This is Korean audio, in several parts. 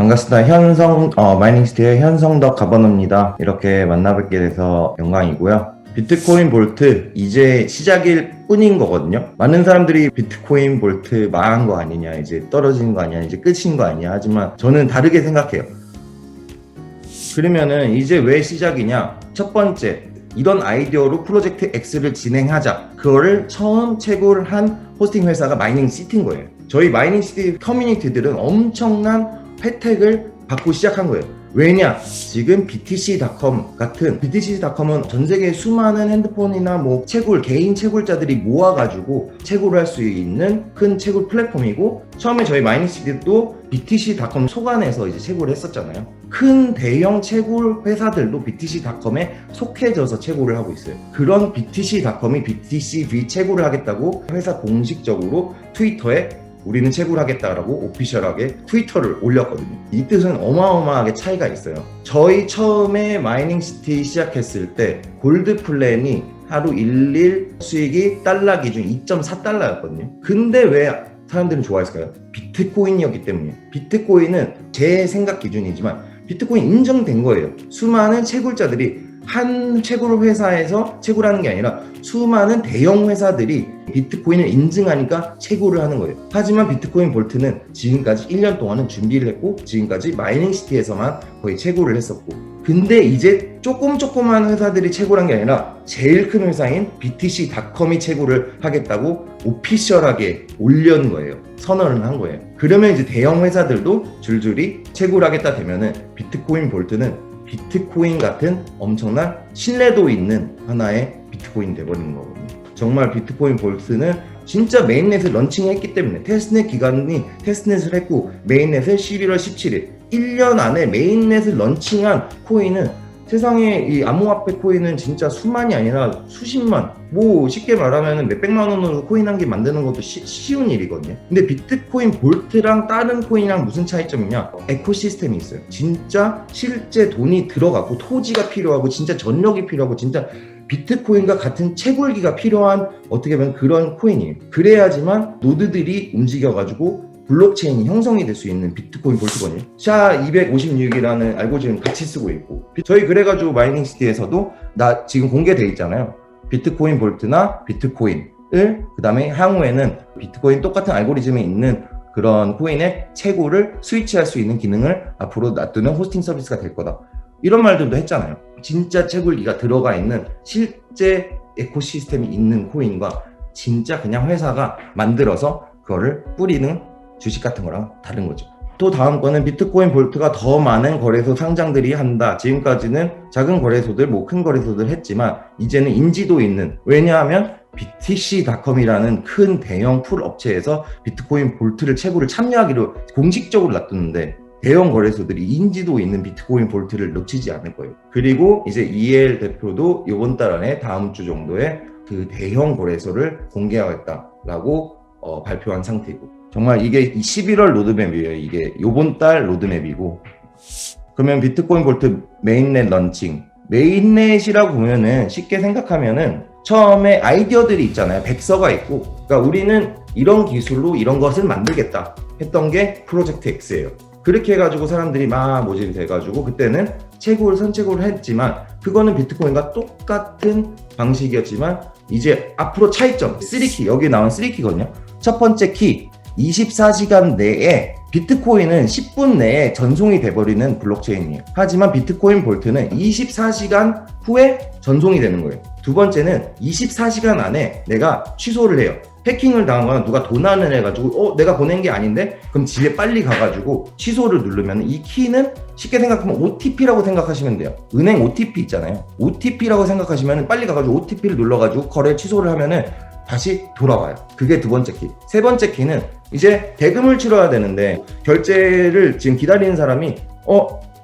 반갑습니다. 마이닝시티의 현성덕 가버너입니다. 이렇게 만나뵙게 돼서 영광이고요. 비트코인 볼트 이제 시작일 뿐인 거거든요. 많은 사람들이 비트코인 볼트 망한 거 아니냐, 이제 떨어지는 거 아니냐, 이제 끝인 거 아니냐 하지만 저는 다르게 생각해요. 그러면은 이제 왜 시작이냐? 첫 번째, 이런 아이디어로 프로젝트 X를 진행하자. 그거를 처음 채굴 한 호스팅 회사가 마이닝시티인 거예요. 저희 마이닝시티 커뮤니티들은 엄청난 혜택을 받고 시작한 거예요. 왜냐? 지금 BTC.com 같은, BTC.com은 전 세계 수많은 핸드폰이나 뭐 채굴, 개인 채굴자들이 모아가지고 채굴을 할 수 있는 큰 채굴 플랫폼이고, 처음에 저희 마이닝시티도 BTC.com 소관해서 이제 채굴을 했었잖아요. 큰 대형 채굴 회사들도 BTC.com에 속해져서 채굴을 하고 있어요. 그런 BTC.com이 BTC 채굴을 하겠다고 회사 공식적으로 트위터에 우리는 채굴하겠다라고 오피셜하게 트위터를 올렸거든요. 이 뜻은 어마어마하게 차이가 있어요. 저희 처음에 마이닝시티 시작했을 때 골드 플랜이 하루 일일 수익이 달러 기준 2.4달러였거든요. 근데 왜 사람들은 좋아했을까요? 비트코인이었기 때문이에요. 비트코인은 제 생각 기준이지만 비트코인 인정된 거예요. 수많은 채굴자들이 한 채굴 회사에서 채굴하는 게 아니라 수많은 대형 회사들이 비트코인을 인증하니까 채굴을 하는 거예요. 하지만 비트코인 볼트는 지금까지 1년 동안은 준비를 했고, 지금까지 마이닝시티에서만 거의 채굴을 했었고, 근데 이제 조그만 회사들이 채굴한 게 아니라 제일 큰 회사인 BTC.com이 채굴을 하겠다고 오피셜하게 올린 거예요. 선언을 한 거예요. 그러면 이제 대형 회사들도 줄줄이 채굴하겠다 되면은 비트코인 볼트는 비트코인 같은 엄청난 신뢰도 있는 하나의 비트코인 돼버리는 거거든요. 정말 비트코인 볼트는 진짜 메인넷을 런칭했기 때문에, 테스트넷 기간이 테스트넷을 했고 메인넷을 11월 17일 1년 안에 메인넷을 런칭한 코인은, 세상에 이 암호화폐 코인은 진짜 수만이 아니라 수십만, 뭐 쉽게 말하면 몇백만 원으로 코인 한 개 만드는 것도 쉬운 일이거든요. 근데 비트코인 볼트랑 다른 코인이랑 무슨 차이점이냐? 에코시스템이 있어요. 진짜 실제 돈이 들어가고 토지가 필요하고 진짜 전력이 필요하고 진짜 비트코인과 같은 채굴기가 필요한, 어떻게 보면 그런 코인이에요. 그래야지만 노드들이 움직여가지고 블록체인이 형성이 될 수 있는 비트코인 볼트거든요. SHA-256이라는 알고리즘 같이 쓰고 있고, 저희 그래가지고 마이닝시티에서도 지금 공개돼 있잖아요. 비트코인 볼트나 비트코인을, 그 다음에 향후에는 비트코인 똑같은 알고리즘이 있는 그런 코인의 채굴을 스위치할 수 있는 기능을 앞으로 놔두는 호스팅 서비스가 될 거다, 이런 말들도 했잖아요. 진짜 채굴기가 들어가 있는 실제 에코시스템이 있는 코인과 진짜 그냥 회사가 만들어서 그거를 뿌리는 주식 같은 거랑 다른 거죠. 또 다음 거는 비트코인 볼트가 더 많은 거래소 상장들이 한다. 지금까지는 작은 거래소들, 뭐 큰 거래소들 했지만 이제는 인지도 있는, 왜냐하면 BTC.com이라는 큰 대형 풀 업체에서 비트코인 볼트를 채굴을 참여하기로 공식적으로 놔두는데, 대형 거래소들이 인지도 있는 비트코인 볼트를 놓치지 않을 거예요. 그리고 이제 EL 대표도 이번 달 안에 다음 주 정도에 그 대형 거래소를 공개하겠다라고 발표한 상태이고, 정말 이게 11월 로드맵이에요. 이게 요번 달 로드맵이고, 그러면 비트코인 볼트 메인넷 런칭, 메인넷이라고 보면은 쉽게 생각하면은 처음에 아이디어들이 있잖아요. 백서가 있고, 그러니까 우리는 이런 기술로 이런 것을 만들겠다 했던 게 프로젝트 X예요. 그렇게 해가지고 사람들이 막 모집이 돼가지고 그때는 선채굴을 했지만, 그거는 비트코인과 똑같은 방식이었지만 이제 앞으로 차이점, 3키, 여기 나온 3키거든요. 첫 번째 키, 24시간 내에, 비트코인은 10분 내에 전송이 돼버리는 블록체인이에요. 하지만 비트코인 볼트는 24시간 후에 전송이 되는 거예요. 두 번째는 24시간 안에 내가 취소를 해요. 해킹을 당한 거나 누가 도난을 해가지고 내가 보낸 게 아닌데, 그럼 집에 빨리 가가지고 취소를 누르면 이 키는 쉽게 생각하면 OTP라고 생각하시면 돼요. 은행 OTP 있잖아요. OTP라고 생각하시면 빨리 가가지고 OTP를 눌러가지고 거래 취소를 하면은 다시 돌아와요. 그게 두 번째 키. 세 번째 키는 이제 대금을 치러야 되는데 결제를 지금 기다리는 사람이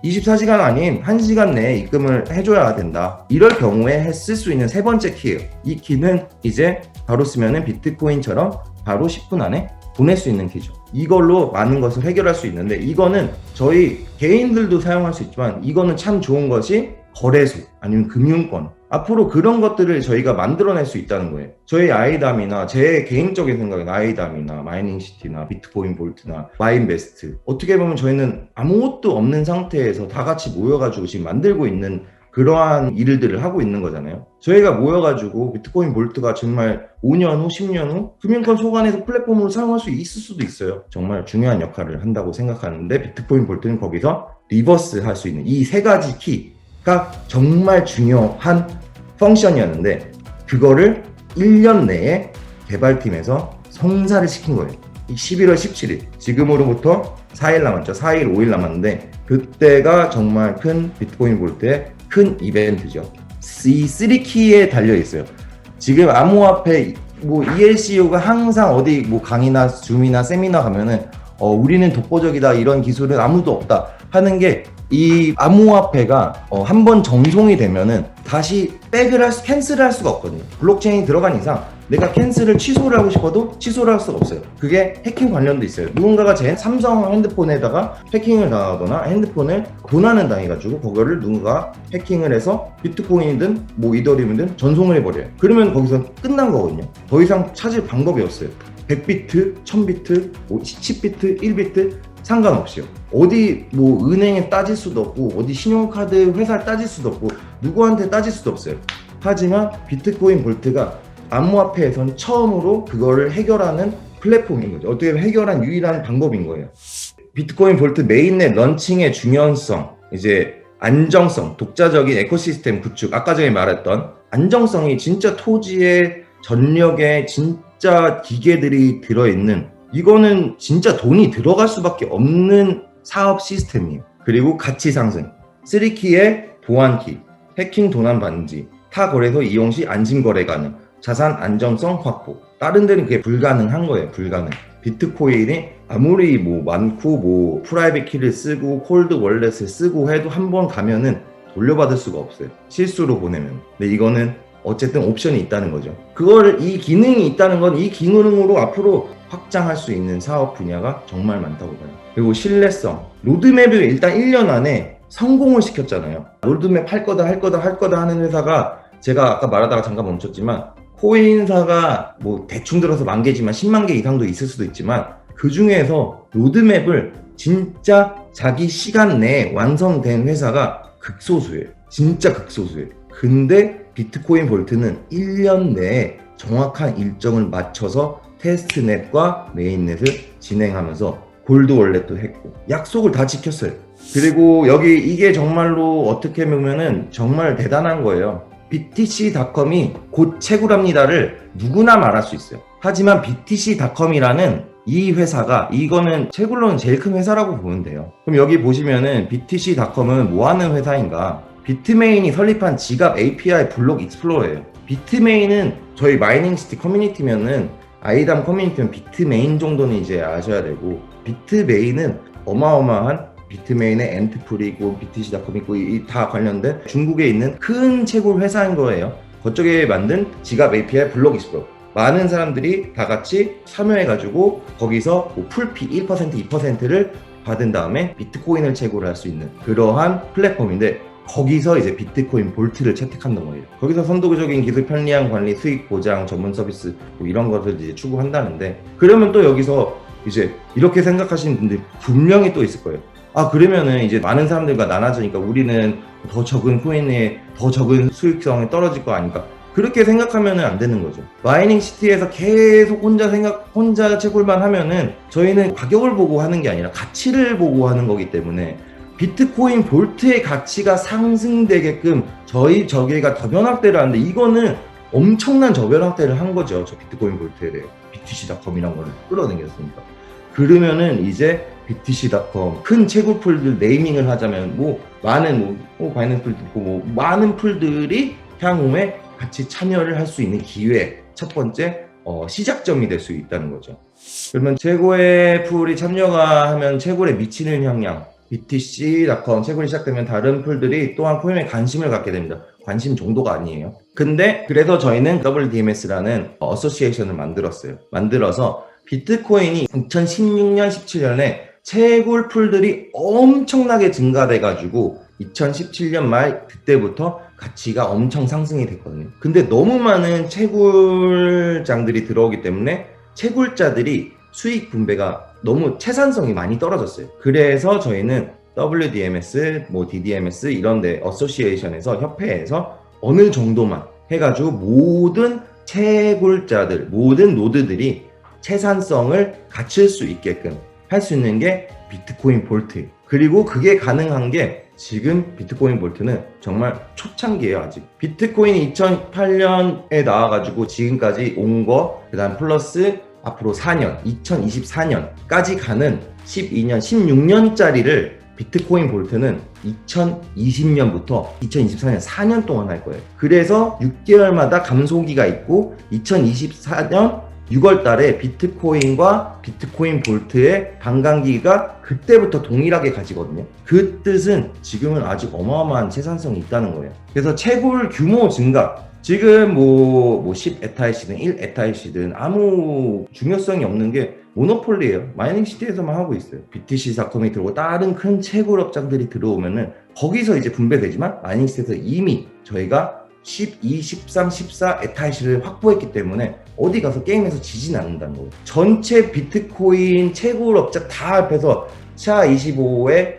24시간 아닌 1시간 내에 입금을 해줘야 된다. 이럴 경우에 쓸 수 있는 세 번째 키예요. 이 키는 이제 바로 쓰면은 비트코인처럼 바로 10분 안에 보낼 수 있는 키죠. 이걸로 많은 것을 해결할 수 있는데, 이거는 저희 개인들도 사용할 수 있지만 이거는 참 좋은 것이 거래소 아니면 금융권 앞으로 그런 것들을 저희가 만들어낼 수 있다는 거예요. 저희 아이담이나 제 개인적인 생각은 아이담이나 마이닝시티나 비트코인 볼트나 마인베스트 어떻게 보면 저희는 아무것도 없는 상태에서 다 같이 모여가지고 지금 만들고 있는 그러한 일들을 하고 있는 거잖아요. 저희가 모여가지고 비트코인 볼트가 정말 5년 후, 10년 후 금융권 소관에서 플랫폼으로 사용할 수 있을 수도 있어요. 정말 중요한 역할을 한다고 생각하는데 비트코인 볼트는 거기서 리버스 할 수 있는 이 세 가지 키가 정말 중요한 펑션이었는데 그거를 1년 내에 개발팀에서 성사를 시킨 거예요. 11월 17일 지금으로부터 4일 남았죠. 4일 5일 남았는데 그때가 정말 큰 비트코인 볼트의 큰 이벤트죠. 이 3키에 달려 있어요. 지금 암호화폐 뭐 ELCU가 항상 어디 뭐 강의나 줌이나 세미나 가면은 우리는 독보적이다 이런 기술은 아무도 없다 하는 게 이 암호화폐가 한번 전송이 되면은 다시 캔슬을 할 수가 없거든요. 블록체인이 들어간 이상 내가 캔슬을 취소를 하고 싶어도 취소를 할 수가 없어요. 그게 해킹 관련도 있어요. 누군가가 제 삼성 핸드폰에다가 해킹을 당하거나 핸드폰을 도난을 당해가지고 그거를 누군가 해킹을 해서 비트코인이든 뭐 이더리움이든 전송을 해버려요. 그러면 거기서 끝난 거거든요. 더 이상 찾을 방법이 없어요. 100비트, 1000비트, 10비트, 1비트 상관없이요. 어디 뭐 은행에 따질 수도 없고 어디 신용카드 회사를 따질 수도 없고 누구한테 따질 수도 없어요. 하지만 비트코인 볼트가 암호화폐에서는 처음으로 그거를 해결하는 플랫폼인 거죠. 어떻게 보면 해결한 유일한 방법인 거예요. 비트코인 볼트 메인넷 런칭의 중요성, 이제 안정성, 독자적인 에코시스템 구축, 아까 전에 말했던 안정성이 진짜 토지에 전력에 진짜 기계들이 들어있는 이거는 진짜 돈이 들어갈 수밖에 없는 사업 시스템이에요. 그리고 가치 상승, 3키의 보안키, 해킹 도난 방지, 타 거래소 이용 시 안심 거래 가능, 자산 안정성 확보. 다른 데는 그게 불가능한 거예요. 불가능. 비트코인이 아무리 뭐 많고 뭐 프라이빗 키를 쓰고 콜드 월렛을 쓰고 해도 한 번 가면은 돌려받을 수가 없어요. 실수로 보내면. 근데 이거는 어쨌든 옵션이 있다는 거죠. 이 기능이 있다는 건 이 기능으로 앞으로 확장할 수 있는 사업 분야가 정말 많다고 봐요. 그리고 신뢰성. 로드맵을 일단 1년 안에 성공을 시켰잖아요. 로드맵 할 거다 하는 회사가 제가 아까 말하다가 잠깐 멈췄지만 코인사가 뭐 대충 들어서 10,000개지만 10만 개 이상도 있을 수도 있지만 그 중에서 로드맵을 진짜 자기 시간 내에 완성된 회사가 극소수예요. 진짜 극소수예요. 근데 비트코인 볼트는 1년 내에 정확한 일정을 맞춰서 테스트넷과 메인넷을 진행하면서 골드 월렛도 했고 약속을 다 지켰어요. 그리고 여기 이게 정말로 어떻게 보면은 정말 대단한 거예요. BTC.com이 곧 채굴합니다를 누구나 말할 수 있어요. 하지만 BTC.com이라는 이 회사가 이거는 채굴로는 제일 큰 회사라고 보면 돼요. 그럼 여기 보시면은 BTC.com은 뭐 하는 회사인가? 비트메인이 설립한 지갑 API 블록 익스플로러예요. 비트메인은 저희 마이닝시티 커뮤니티면은 아이담 커뮤니티면 비트메인 정도는 이제 아셔야 되고 비트메인은 어마어마한 비트메인의 엔트풀이 있고 BTC.com 있고 다 관련된 중국에 있는 큰 채굴 회사인 거예요. 그쪽에 만든 지갑 API 블록 익스플로러 많은 사람들이 다 같이 참여해가지고 거기서 뭐 풀피 1% 2%를 받은 다음에 비트코인을 채굴할 수 있는 그러한 플랫폼인데 거기서 이제 비트코인 볼트를 채택한단 말이에요. 거기서 선도적인 기술 편리한 관리, 수익 보장, 전문 서비스 뭐 이런 것을 이제 추구한다는데 그러면 또 여기서 이제 이렇게 생각하시는 분들이 분명히 또 있을 거예요. 아 그러면은 이제 많은 사람들과 나눠지니까 우리는 더 적은 코인에 더 적은 수익성이 떨어질 거 아닌가? 그렇게 생각하면은 안 되는 거죠. 마이닝 시티에서 계속 혼자 채굴만 하면은 저희는 가격을 보고 하는 게 아니라 가치를 보고 하는 거기 때문에 비트코인 볼트의 가치가 상승되게끔 저희가 저변확대를 하는데 이거는 엄청난 저변확대를 한 거죠. 저 비트코인 볼트에 대해 BTC.com이란 거를 끌어당겼으니까. 그러면은 이제 BTC.com 큰 채굴 풀들 네이밍을 하자면 많은 바이낸스 풀도 있고 많은 풀들이 향후에 같이 참여를 할 수 있는 기회 첫 번째 시작점이 될 수 있다는 거죠. 그러면 최고의 풀이 참여가 하면 채굴에 미치는 영향 BTC.com 채굴이 시작되면 다른 풀들이 또한 코인에 관심을 갖게 됩니다. 관심 정도가 아니에요. 근데 그래서 저희는 WDMS라는 어소시에이션을 만들어서 비트코인이 2016년, 17년에 채굴 풀들이 엄청나게 증가돼가지고 2017년 말 그때부터 가치가 엄청 상승이 됐거든요. 근데 너무 많은 채굴장들이 들어오기 때문에 채굴자들이 수익 분배가 너무 채산성이 많이 떨어졌어요. 그래서 저희는 WDMS, DDMS 이런 데 어소시에이션에서 협회에서 어느 정도만 해가지고 모든 채굴자들, 모든 노드들이 채산성을 갖출 수 있게끔 할 수 있는 게 비트코인 볼트. 그리고 그게 가능한 게 지금 비트코인 볼트는 정말 초창기예요. 아직 비트코인이 2008년에 나와가지고 지금까지 온 거, 그 다음 플러스 앞으로 4년 2024년까지 가는 12년 16년짜리를 비트코인 볼트는 2020년부터 2024년 4년 동안 할 거예요. 그래서 6개월마다 감소기가 있고 2024년 6월 달에 비트코인과 비트코인 볼트의 반감기가 그때부터 동일하게 가지거든요. 그 뜻은 지금은 아직 어마어마한 채산성이 있다는 거예요. 그래서 채굴 규모 증가, 지금 10 에타이시든 1 에타이시든 아무 중요성이 없는 게 모노폴리예요. 마이닝 시티에서만 하고 있어요. BTC.com이 들어오고 다른 큰 채굴업장들이 들어오면은 거기서 이제 분배되지만 마이닝 시티에서 이미 저희가 12, 13, 14 에타이시를 확보했기 때문에 어디 가서 게임에서 지진 않는다는 거예요. 전체 비트코인 채굴업자 다 합해서 샤25의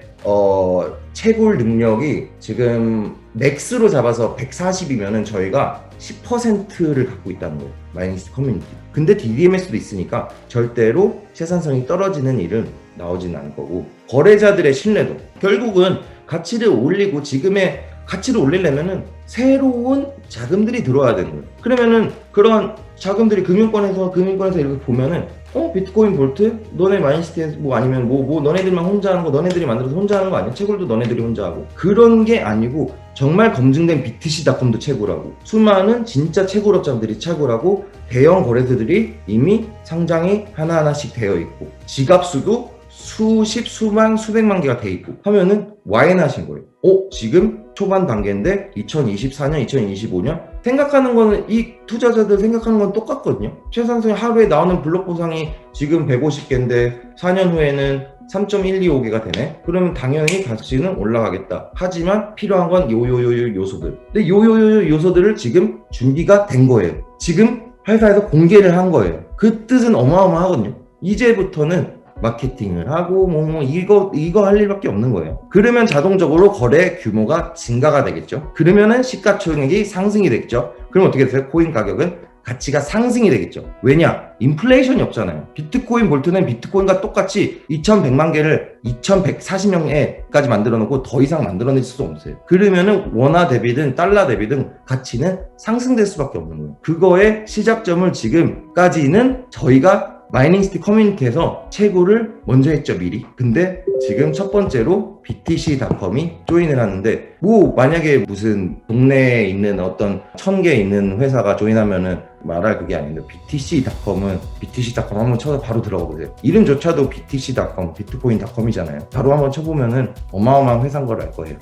채굴 능력이 지금 맥스로 잡아서 140이면은 저희가 10%를 갖고 있다는 거예요. 마이닝시티 커뮤니티. 근데 DDMS도 있으니까 절대로 채산성이 떨어지는 일은 나오진 않을 거고, 거래자들의 신뢰도, 결국은 가치를 올리고 지금의 가치를 올리려면은 새로운 자금들이 들어와야 되는 거예요. 그러면은 그런 자금들이 금융권에서 이렇게 보면은 비트코인 볼트? 너네 마인시티에서 아니면 너네들만 혼자 하는 거, 너네들이 만들어서 혼자 하는 거 아니야? 채굴도 너네들이 혼자 하고. 그런 게 아니고 정말 검증된 BTC.com도 채굴하고, 수많은 진짜 채굴업장들이 채굴하고, 대형 거래소들이 이미 상장이 하나하나씩 되어 있고, 지갑수도 수만 수백만 개가 돼 있고 하면은 와인하신 거예요. 지금 초반 단계인데 2024년, 2025년 생각하는 거는, 이 투자자들 생각하는 건 똑같거든요. 최상승 하루에 나오는 블록 보상이 지금 150개인데 4년 후에는 3.125개가 되네. 그러면 당연히 가치는 올라가겠다. 하지만 필요한 건 요소들. 근데 요소들을 지금 준비가 된 거예요. 지금 회사에서 공개를 한 거예요. 그 뜻은 어마어마하거든요. 이제부터는 마케팅을 하고 이거 할 일밖에 없는 거예요. 그러면 자동적으로 거래 규모가 증가가 되겠죠. 그러면은 시가총액이 상승이 되겠죠. 그럼 어떻게 되세요? 코인 가격은 가치가 상승이 되겠죠. 왜냐? 인플레이션이 없잖아요. 비트코인 볼트는 비트코인과 똑같이 2100만 개를 2140명에까지 만들어 놓고 더 이상 만들어낼 수 없어요. 그러면은 원화 대비든 달러 대비든 가치는 상승될 수밖에 없는 거예요. 그거의 시작점을 지금까지는 저희가 마이닝시티 커뮤니티에서 채굴을 먼저 했죠, 미리. 근데 지금 첫 번째로 BTC.com이 조인을 하는데, 만약에 무슨 동네에 있는 어떤 1000개 있는 회사가 조인하면은 말할 그게 아닌데, BTC.com은 BTC.com 한번 쳐서 바로 들어가 보세요. 이름조차도 BTC.com, 비트코인.com이잖아요. 바로 한번 쳐보면은 어마어마한 회사인 걸 알 거예요.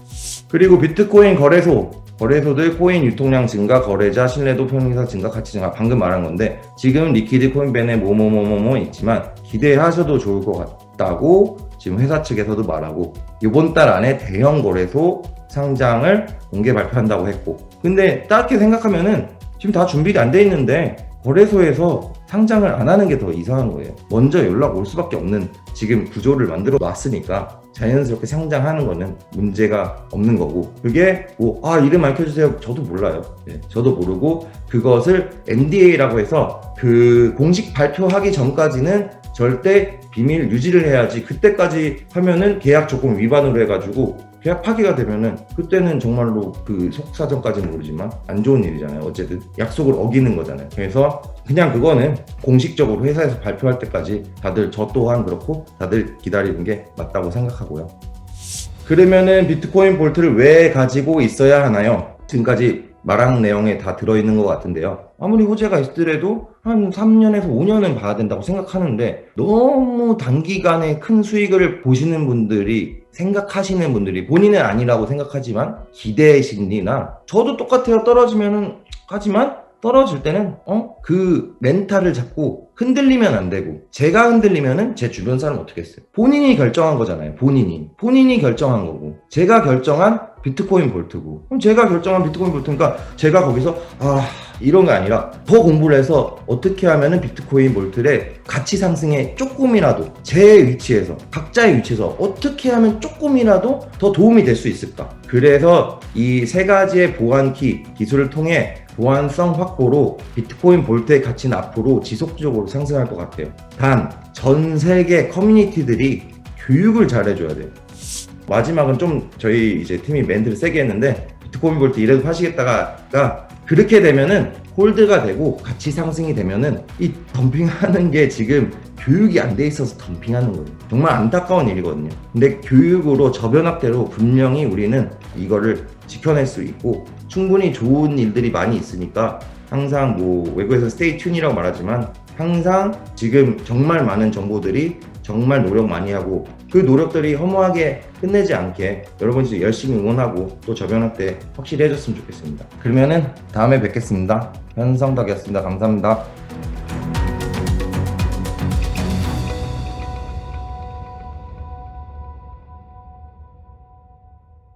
그리고 비트코인 거래소들 코인 유통량 증가, 거래자 신뢰도, 평행사 증가, 가치 증가, 방금 말한 건데, 지금 리퀴드 코인벤에 있지만 기대하셔도 좋을 것 같다고 지금 회사 측에서도 말하고, 이번 달 안에 대형 거래소 상장을 공개 발표한다고 했고, 근데 딱히 생각하면은 지금 다 준비가 안 돼 있는데 거래소에서 상장을 안 하는 게 더 이상한 거예요. 먼저 연락 올 수밖에 없는 지금 구조를 만들어 놨으니까 자연스럽게 상장하는 거는 문제가 없는 거고, 그게 이름 알려주세요. 저도 몰라요. 저도 모르고, 그것을 NDA라고 해서 그 공식 발표하기 전까지는 절대 비밀 유지를 해야지. 그때까지 하면은 계약 조건 위반으로 해가지고 계약 파기가 되면은, 그때는 정말로 그 속사정까지는 모르지만 안 좋은 일이잖아요. 어쨌든 약속을 어기는 거잖아요. 그래서 그냥 그거는 공식적으로 회사에서 발표할 때까지 다들, 저 또한 그렇고 다들 기다리는 게 맞다고 생각하고요. 그러면은 비트코인 볼트를 왜 가지고 있어야 하나요? 지금까지 말한 내용에 다 들어있는 것 같은데요. 아무리 호재가 있더라도 한 3년에서 5년은 봐야 된다고 생각하는데, 너무 단기간에 큰 수익을 보시는 분들이, 생각하시는 분들이, 본인은 아니라고 생각하지만 기대 심리나, 저도 똑같아요. 떨어지면은 하지만 떨어질 때는 그 멘탈을 잡고 흔들리면 안 되고, 제가 흔들리면은 제 주변 사람 어떻게 했어요? 본인이 결정한 거잖아요. 본인이 결정한 거고, 제가 결정한 비트코인 볼트고, 그럼 제가 결정한 비트코인 볼트니까 제가 거기서 이런 게 아니라 더 공부를 해서 어떻게 하면은 비트코인 볼트의 가치 상승에 조금이라도 제 위치에서, 각자의 위치에서 어떻게 하면 조금이라도 더 도움이 될 수 있을까. 그래서 이 세 가지의 보안키 기술을 통해 보안성 확보로 비트코인 볼트의 가치는 앞으로 지속적으로 상승할 것 같아요. 단 전 세계 커뮤니티들이 교육을 잘 해줘야 돼요. 마지막은 좀 저희 이제 팀이 멘트를 세게 했는데, 비트코인 볼트 이래도 파시겠다가 그렇게 되면은 홀드가 되고 가치 상승이 되면은 이 덤핑하는 게 지금 교육이 안 돼 있어서 덤핑하는 거예요. 정말 안타까운 일이거든요. 근데 교육으로 저변학대로 분명히 우리는 이거를 지켜낼 수 있고, 충분히 좋은 일들이 많이 있으니까 항상 뭐 외국에서 스테이 튠이라고 말하지만 항상 지금 정말 많은 정보들이 정말 노력 많이 하고, 그 노력들이 허무하게 끝내지 않게 여러분이 진짜 열심히 응원하고 또 저변학대 확실히 해줬으면 좋겠습니다. 그러면은 다음에 뵙겠습니다. 현성덕이었습니다. 감사합니다.